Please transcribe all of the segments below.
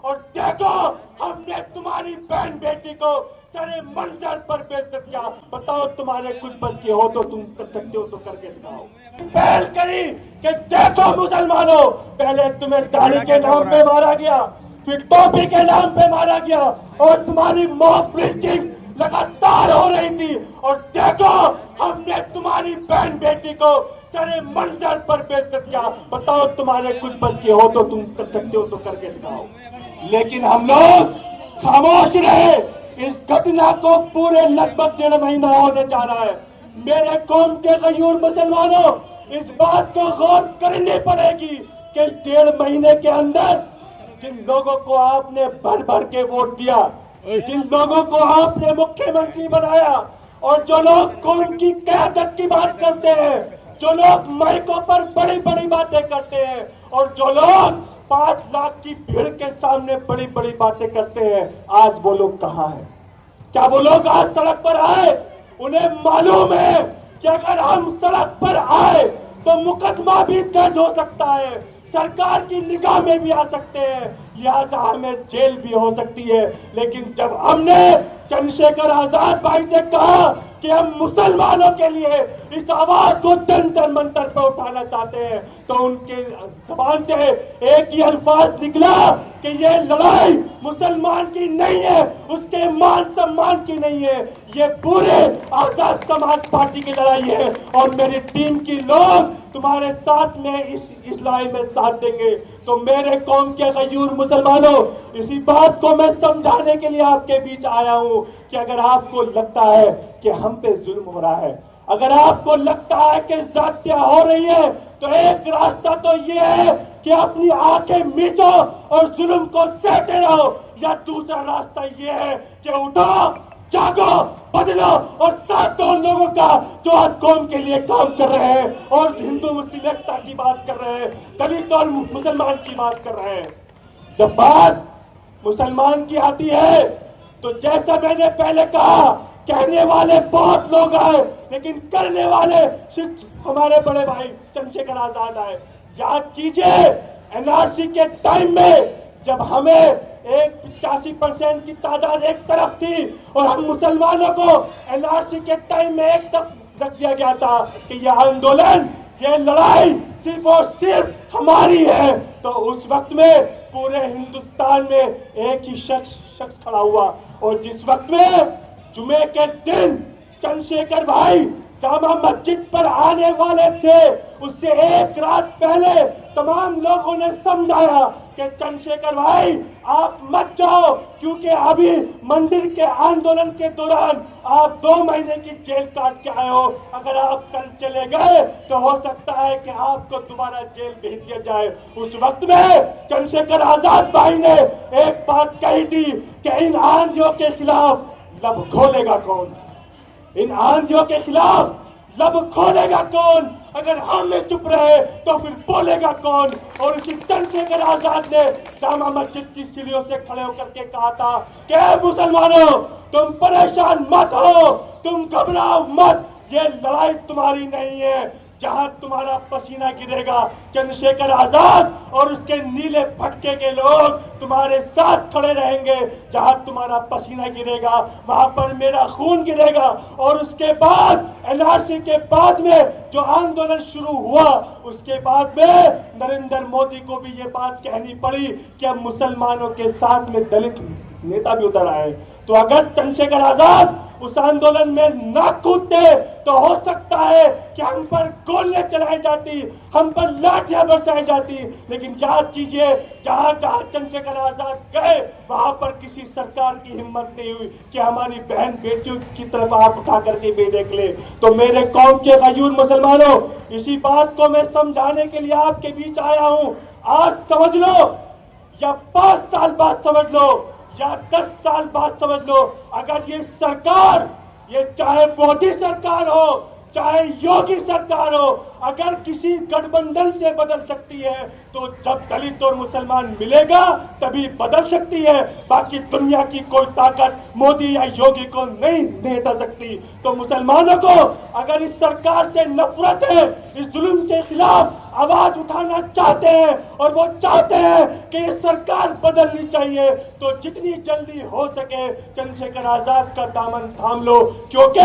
और देखो हमने तुम्हारी बहन बेटी को सारे मंजर पर बेइज्जत किया। बताओ तुम्हारे कुछ बच्चे हो तो तुम कर सकते हो तो करके दिखाओ। पहल करी कि देखो मुसलमानों, पहले तुम्हें दाढ़ी के नाम पे मारा गया, फिर टोपी के नाम पे मारा गया और तुम्हारी मॉब लिंचिंग लगातार हो रही थी। और देखो हमने तुम्हारी बहन बेटी को सारे मंजर पर बेइज्जत किया। बताओ तुम्हारे कुछ बच्चे हो तो तुम कर सकते हो तो करके दिखाओ। लेकिन हम लोग खामोश रहे। इस घटना को पूरे लगभग 1.5 महीना होने जा रहा है। मेरे कौम के गयूर मुसलमानों, इस बात को गौर करनी पड़ेगी कि 1.5 महीने के अंदर जिन लोगों को आपने भर भर के वोट दिया, जिन लोगों को आपने मुख्यमंत्री बनाया, और जो लोग कौम की क़यादत की बात करते हैं, जो लोग माइकों पर बड़ी बड़ी बातें करते हैं, और जो लोग 5 लाख की भीड़ के सामने बड़ी बड़ी बातें करते हैं, आज वो लोग कहाँ हैं? क्या वो लोग आज सड़क पर आए? उन्हें मालूम है कि अगर हम सड़क पर आए तो मुकदमा भी दर्ज हो सकता है, सरकार की निगाह में भी आ सकते हैं, लिहाजा हमें जेल भी हो सकती है। लेकिन जब हमने चंद्रशेखर आजाद भाई से कहा कि हम मुसलमानों के लिए इस आवाज को जंतर मंतर पर उठाना चाहते हैं, तो उनके जबान से एक ही अल्फाज निकला कि ये लड़ाई मुसलमान की नहीं है, उसके मान सम्मान की नहीं है, ये पूरे आजाद समाज पार्टी की लड़ाई है। और मेरी टीम की लोग तुम्हारे साथ में इस लड़ाई में साथ देंगे। तो मेरे कौम के गयूर मुसलमानों, इसी बात को मैं समझाने के लिए आपके बीच आया हूं कि अगर आपको लगता है कि हम पे जुल्म हो रहा है, अगर आपको लगता है कि जातिया हो रही है, तो एक रास्ता तो ये है कि अपनी आंखें मीचो और जुल्म को सहते रहो, या दूसरा रास्ता ये है कि उठो, जागो, बदलो और साथ दो उन लोगों का जो आज कौम के लिए काम कर रहे हैं और हिंदू मुस्लिम एकता की बात कर रहे हैं, दलित और मुसलमान की बात कर रहे हैं। जब बात मुसलमान की आती है तो जैसा मैंने पहले कहा, कहने वाले बहुत लोग आए, लेकिन करने वाले सिर्फ हमारे बड़े भाई चंद्रशेखर आजाद आए। याद कीजिए एनआरसी के टाइम में जब हमें 85% की तादाद एक तरफ थी और हम मुसलमानों को एनआरसी के टाइम में एक तरफ रख दिया गया था कि यह आंदोलन, यह लड़ाई सिर्फ और सिर्फ हमारी है, तो उस वक्त में पूरे हिंदुस्तान में एक ही शख्स खड़ा हुआ। और जिस वक्त में जुमे के दिन चंद्रशेखर भाई जामा मस्जिद पर आने वाले थे, उससे एक रात पहले तमाम लोगों ने समझाया कि चंद्रशेखर भाई आप मत जाओ, क्योंकि अभी मंदिर के आंदोलन के दौरान आप 2 महीने की जेल काट के आए हो, अगर आप कल चले गए तो हो सकता है कि आपको दोबारा जेल भेज दिया जाए। उस वक्त में चंद्रशेखर आजाद भाई ने एक बात कही थी कि इन आंधियों के खिलाफ लब खोलेगा कौन, इन आंधियों के खिलाफ लब खोलेगा कौन, अगर हम चुप रहे तो फिर बोलेगा कौन। और इसी चंद्रशेखर आजाद ने जामा मस्जिद की सीढ़ियों से खड़े होकर के कहा था कि मुसलमानों तुम परेशान मत हो, तुम घबराओ मत, ये लड़ाई तुम्हारी नहीं है। जहां तुम्हारा पसीना गिरेगा चंद्रशेखर आजाद और उसके नीले फटके के लोग तुम्हारे साथ खड़े रहेंगे। जहां तुम्हारा पसीना गिरेगा वहां पर मेरा खून गिरेगा। और उसके बाद एनआरसी के बाद में जो आंदोलन शुरू हुआ, उसके बाद में नरेंद्र मोदी को भी ये बात कहनी पड़ी कि अब मुसलमानों के साथ में दलित नेता भी उतर आए। तो अगर चंद्रशेखर आजाद उस आंदोलन में ना कूदते तो हो सकता है कि हम पर गोलियां चलाई जाती, हम पर लाठियां बरसाई जाती। लेकिन याद कीजिए जहां जहां चंद्रशेखर आजाद गए वहां पर किसी सरकार की हिम्मत नहीं हुई कि हमारी बहन बेटियों की तरफ आप उठा करके भी देख ले। तो मेरे कौम के गयूर मुसलमानों, इसी बात को मैं समझाने के लिए आपके बीच आया हूं। आज समझ लो या 5 साल बाद समझ लो या 10 साल बाद समझ लो, अगर ये सरकार, ये चाहे मोदी सरकार हो चाहे योगी सरकार हो, अगर किसी गठबंधन से बदल सकती है तो जब दलित और मुसलमान मिलेगा तभी बदल सकती है। बाकी दुनिया की कोई ताकत मोदी या योगी को नहीं हटा सकती। तो मुसलमानों को अगर इस सरकार से नफरत है, इस जुल्म के खिलाफ आवाज उठाना चाहते हैं और वो चाहते हैं कि ये सरकार बदलनी चाहिए, तो जितनी जल्दी हो सके चंद्रशेखर आजाद का दामन थाम लो। क्योंकि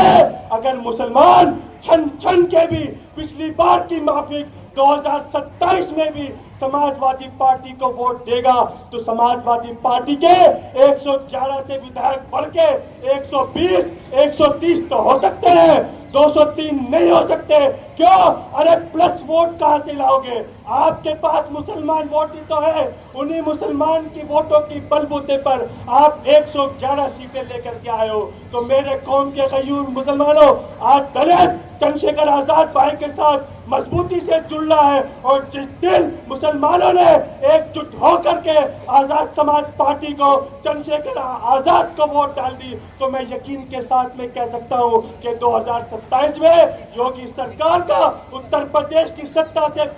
अगर मुसलमान छन छन के भी पिछली बार की माफिक 2027 में भी समाजवादी पार्टी को वोट देगा तो समाजवादी पार्टी के 111 से विधायक बढ़ के 120, 130 तो हो सकते हैं, 203 नहीं हो सकते। क्यों? अरे प्लस वोट कहां से लाओगे? आपके पास मुसलमान वोट ही तो है, उन्हीं मुसलमान की वोटों की बलबूते पर आप 111 सीटें लेकर के आए हो। तो मेरे कौम के गयूर मुसलमानों, आज दलित चंद्रशेखर आजाद भाई के साथ मजबूती से जुड़ रहा है और जिस दिन मुसलमानों ने एकजुट होकर के आजाद समाज पार्टी को चंद्रशेखर आजाद को वोट डाल दी तो मैं यकीन के साथ में कह सकता हूं कि 2027 में योगी सरकार का उत्तर प्रदेश की सत्ता से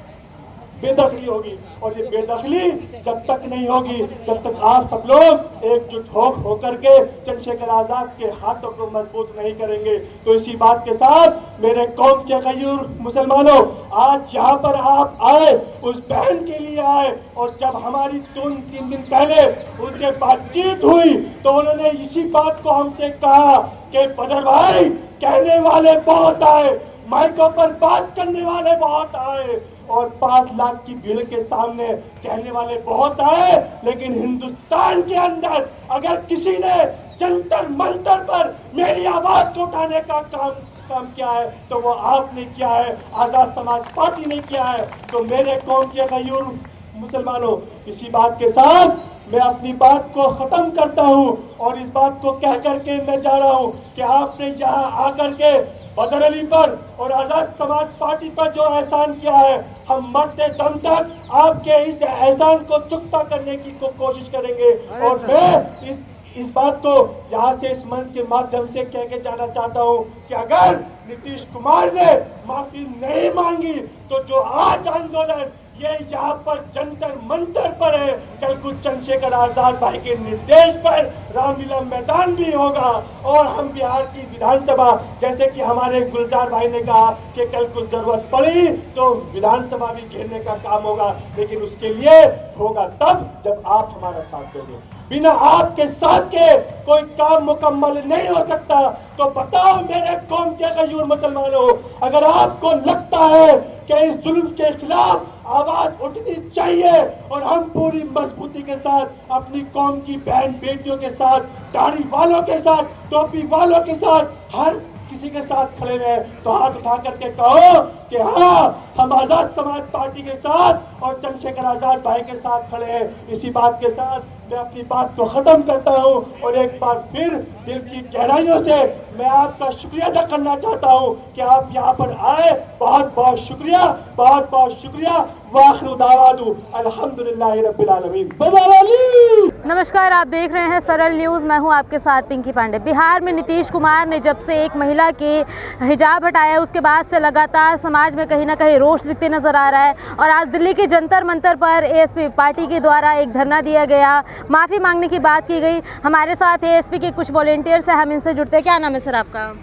बेदखली होगी। और ये बेदखली जब तक नहीं होगी जब तक आप सब लोग एकजुट होकर के चंद्रशेखर आजाद के हाथों को मजबूत नहीं करेंगे। तो इसी बात के साथ मेरे कौम के गयूर मुसलमानों, आज यहाँ पर आप आए उस बहन के लिए आए, और जब हमारी 3 दिन पहले उनसे बातचीत हुई तो उन्होंने इसी बात को हमसे कहा कि बदर भाई कहने वाले बहुत आए, माइकों पर बात करने वाले बहुत आए और 5 लाख की भीड़ के सामने कहने वाले बहुत आए, लेकिन हिंदुस्तान के अंदर अगर किसी ने जंतर मंतर पर मेरी आवाज को उठाने का काम किया है तो वो आपने किया है, आजाद समाज पार्टी ने किया है। तो मेरे कौम के गयूर मुसलमानों, इसी बात के साथ मैं अपनी बात को खत्म करता हूं और इस बात को कह करके मैं जा रहा हूं कि आपने यहाँ आकर के बदर अली पर और आजाद समाज पार्टी पर जो एहसान किया है, हम मरते दम तक आपके इस एहसान को चुकता करने की कोशिश करेंगे। और मैं इस बात को यहाँ से इस मंच के माध्यम से कह के जाना चाहता हूँ कि अगर नीतीश कुमार ने माफी नहीं मांगी तो जो आज आंदोलन ये यहाँ पर जंतर मंतर पर है, कल कुछ चंद्रशेखर आजाद भाई के निर्देश पर रामलीला मैदान भी होगा और हम बिहार की विधानसभा, जैसे कि हमारे गुलजार भाई ने कहा कि कल कुछ जरूरत पड़ी तो विधानसभा भी घेरने का काम होगा, लेकिन उसके लिए होगा तब जब आप हमारा साथ दोगे। बिना आपके साथ के कोई काम मुकम्मल नहीं हो सकता। तो बताओ मेरे कौम के गयूर मुसलमानों, अगर आपको लगता है कि इस जुल्म के खिलाफ आवाज उठनी चाहिए और हम पूरी मजबूती के साथ अपनी कौम की बहन बेटियों के साथ, दाढ़ी वालों के साथ, टोपी वालों के साथ, हर किसी के साथ खड़े हुए हैं, तो हाथ उठा करके कहो कि हाँ हम आजाद समाज पार्टी के साथ और चंद्रशेखर आजाद भाई के साथ खड़े हैं। इसी बात के साथ मैं अपनी बात को खत्म करता हूं और एक बार फिर दिल की गहराइयों से मैं आपका शुक्रिया अदा करना चाहता हूं कि आप यहां पर आए। बहुत बहुत शुक्रिया, बहुत बहुत शुक्रिया। वाखिर दावादु अल्हम्दुलिल्लाहि रब्बिल आलमीन। नमस्कार, आप देख रहे हैं सरल न्यूज़। मैं हूं आपके साथ पिंकी पांडे। बिहार में नीतीश कुमार ने जब से एक महिला के हिजाब हटाया उसके बाद से लगातार समाज में कहीं ना कहीं रोष दिखते नजर आ रहा है और आज दिल्ली के जंतर मंतर पर एएसपी पार्टी के द्वारा एक धरना दिया गया, माफ़ी मांगने की बात की गई। हमारे साथ एएसपी के कुछ वॉलंटियर्स हैं, हम इनसे जुड़ते हैं। क्या नाम है सर आपका?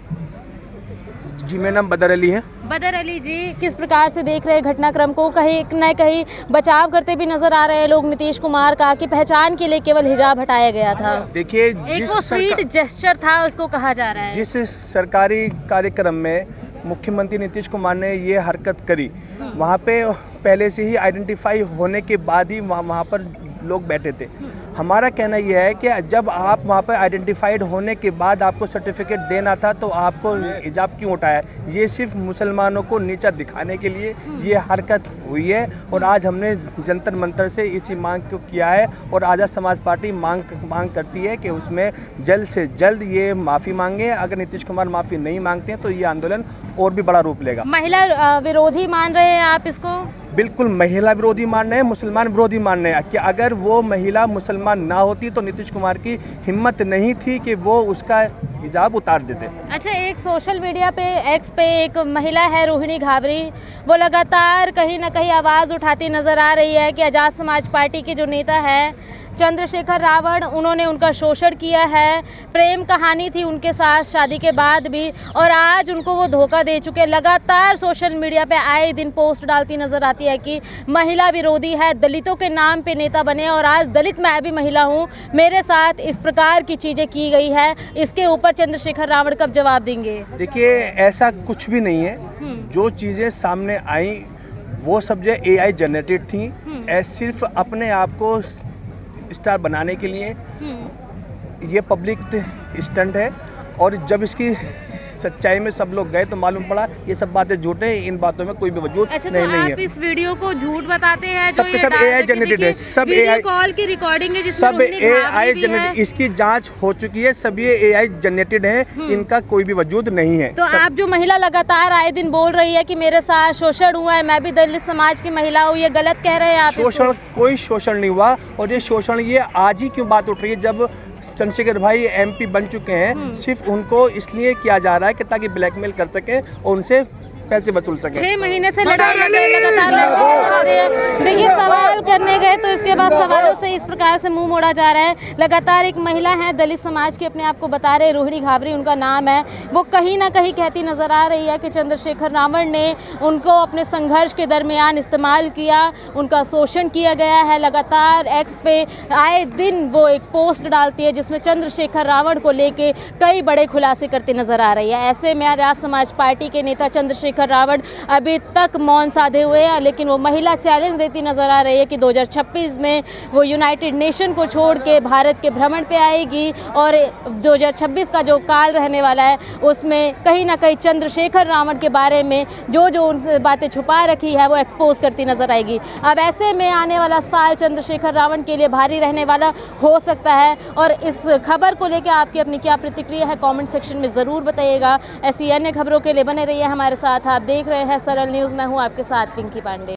जी मेरा नाम बदर अली है। बदर अली जी, किस प्रकार से देख रहे हैं घटनाक्रम को? कहीं न कहीं बचाव करते भी नजर आ रहे हैं लोग नीतीश कुमार का कि पहचान के लिए केवल हिजाब हटाया गया था। देखिए, एक वो स्वीट जेस्चर था उसको कहा जा रहा है। जिस सरकारी कार्यक्रम में मुख्यमंत्री नीतीश कुमार ने ये हरकत करी, वहाँ पे पहले से ही आइडेंटिफाई होने के बाद ही वहाँ पर लोग बैठे थे। हमारा कहना यह है कि जब आप वहाँ पर आइडेंटिफाइड होने के बाद आपको सर्टिफिकेट देना था तो आपको हिजाब क्यों उठाया? ये सिर्फ मुसलमानों को नीचा दिखाने के लिए ये हरकत हुई है और आज हमने जंतर मंतर से इसी मांग को किया है और आज़ाद समाज पार्टी मांग करती है कि उसमें जल्द से जल्द ये माफ़ी मांगे। अगर नीतीश कुमार माफ़ी नहीं मांगते हैं तो ये आंदोलन और भी बड़ा रूप लेगा। महिला विरोधी मान रहे हैं आप इसको? बिल्कुल महिला विरोधी मान रहे हैं, मुसलमान विरोधी मान रहे हैं कि अगर वो महिला मुसलमान ना होती तो नीतीश कुमार की हिम्मत नहीं थी कि वो उसका हिजाब उतार देते। अच्छा, एक सोशल मीडिया पे एक्स पे एक महिला है रोहिणी घाबरी, वो लगातार कहीं ना कहीं आवाज़ उठाती नज़र आ रही है कि आज़ाद समाज पार्टी के जो नेता है चंद्रशेखर रावण, उन्होंने उनका शोषण किया है, प्रेम कहानी थी उनके साथ शादी के बाद भी, और आज उनको वो धोखा दे चुके। लगातार सोशल मीडिया पे आए दिन पोस्ट डालती नज़र आती है कि महिला विरोधी है, दलितों के नाम पे नेता बने, और आज दलित मैं भी महिला हूँ, मेरे साथ इस प्रकार की चीज़ें की गई है। इसके ऊपर चंद्रशेखर रावण कब जवाब देंगे? देखिए, ऐसा कुछ भी नहीं है। जो चीज़ें सामने आई वो सब जो AI जनरेटेड थी, सिर्फ अपने आप को स्टार बनाने के लिए ये पब्लिक स्टंट है। और जब इसकी सच्चाई में सब लोग गए तो मालूम पड़ा ये सब बातें झूठ है, इन बातों में कोई भी वजूद अच्छा, नहीं तो आप है। इस वीडियो को झूठ बताते हैं? सब के सब AI जनरेटेड है, सब AI कॉल की रिकॉर्डिंग है जिसमें सब रोहिणी घाबरी AI भी जनरेटेड, है। इसकी जांच हो चुकी है, सब ये AI जनरेटेड है, इनका कोई भी वजूद नहीं है। तो आप जो महिला लगातार आए दिन बोल रही है कि मेरे साथ शोषण हुआ है, मैं भी दलित समाज की महिला हूँ, ये गलत कह रहे हैं आप? शोषण, कोई शोषण नहीं हुआ। और ये शोषण ये आज ही क्यों बात उठ रही है जब चंद्रशेखर भाई MP बन चुके हैं? सिर्फ उनको इसलिए किया जा रहा है कि ताकि ब्लैकमेल कर सके और उनसे पैसे वसूल सके। 6 महीने से लगातार देखिए, सवाल करने गए तो इसके बाद सवालों से इस प्रकार से मुंह मोड़ा जा रहा है। लगातार एक महिला है दलित समाज की, अपने आप को बता रहे रोहिणी घाबरी उनका नाम है, वो कहीं ना कहीं कहती नजर आ रही है कि चंद्रशेखर रावण ने उनको अपने संघर्ष के दरमियान इस्तेमाल किया, उनका शोषण किया गया है। लगातार एक्स पे आए दिन वो एक पोस्ट डालती है जिसमें चंद्रशेखर रावण को लेके कई बड़े खुलासे करती नजर आ रही है। ऐसे में आज़ाद समाज पार्टी के नेता चंद्रशेखर रावण अभी तक मौन साधे हुए हैं, लेकिन वो महिला चैलेंज देती नजर आ रही है कि 2026 में वो यूनाइटेड नेशन को छोड़ के भारत के भ्रमण पे आएगी, और 2026 का जो काल रहने वाला है उसमें कहीं ना कहीं चंद्रशेखर रावण के बारे में जो बातें छुपा रखी है वो एक्सपोज करती नजर आएगी। अब ऐसे में आने वाला साल चंद्रशेखर रावण के लिए भारी रहने वाला हो सकता है, और इस खबर को लेकर आपकी अपनी क्या प्रतिक्रिया है कमेंट सेक्शन में ज़रूर बताइएगा। ऐसी अन्य खबरों के लिए बने रहिए हमारे साथ। आप देख रहे हैं सरल न्यूज़, मैं हूँ आपके साथ पिंकी पांडे।